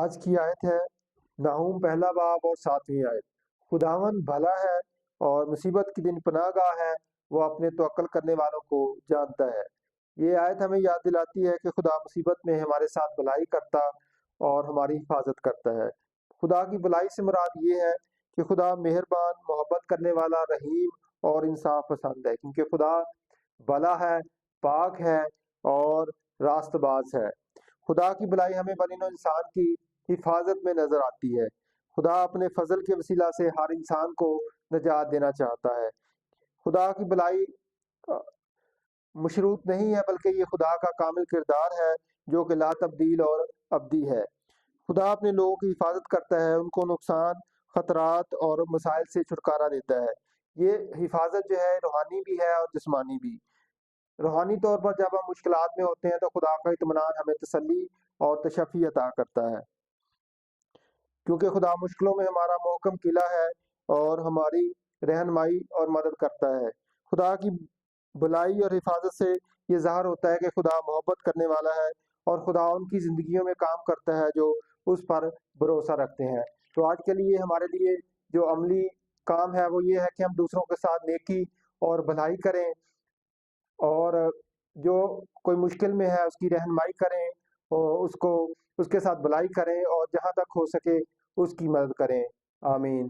آج کی آیت ہے نحوم پہلا باب اور 7ویں آیت۔ خداوند بھلا ہے اور مصیبت کی دن پناہ گاہ ہے، وہ اپنے توکل کرنے والوں کو جانتا ہے۔ یہ آیت ہمیں یاد دلاتی ہے کہ خدا مصیبت میں ہمارے ساتھ بھلائی کرتا اور ہماری حفاظت کرتا ہے۔ خدا کی بھلائی سے مراد یہ ہے کہ خدا مہربان، محبت کرنے والا، رحیم اور انصاف پسند ہے، کیونکہ خدا بھلا ہے، پاک ہے اور راست باز ہے۔ خدا کی بھلائی ہمیں بنی نوع انسان کی حفاظت میں نظر آتی ہے۔ خدا اپنے فضل کے وسیلہ سے ہر انسان کو نجات دینا چاہتا ہے۔ خدا کی بھلائی مشروط نہیں ہے، بلکہ یہ خدا کا کامل کردار ہے جو کہ لا تبدیل اور ابدی ہے۔ خدا اپنے لوگوں کی حفاظت کرتا ہے، ان کو نقصان، خطرات اور مسائل سے چھٹکارا دیتا ہے۔ یہ حفاظت جو ہے روحانی بھی ہے اور جسمانی بھی۔ روحانی طور پر جب ہم مشکلات میں ہوتے ہیں تو خدا کا اطمینان ہمیں تسلی اور تشفی عطا کرتا ہے، کیونکہ خدا مشکلوں میں ہمارا محکم قلعہ ہے اور ہماری رہنمائی اور مدد کرتا ہے۔ خدا کی بھلائی اور حفاظت سے یہ ظاہر ہوتا ہے کہ خدا محبت کرنے والا ہے اور خدا ان کی زندگیوں میں کام کرتا ہے جو اس پر بھروسہ رکھتے ہیں۔ تو آج کے لیے ہمارے لیے جو عملی کام ہے وہ یہ ہے کہ ہم دوسروں کے ساتھ نیکی اور بھلائی کریں، اور جو کوئی مشکل میں ہے اس کی رہنمائی کریں، اور اس کے ساتھ بھلائی کریں، اور جہاں تک ہو سکے اس کی مدد کریں۔ آمین۔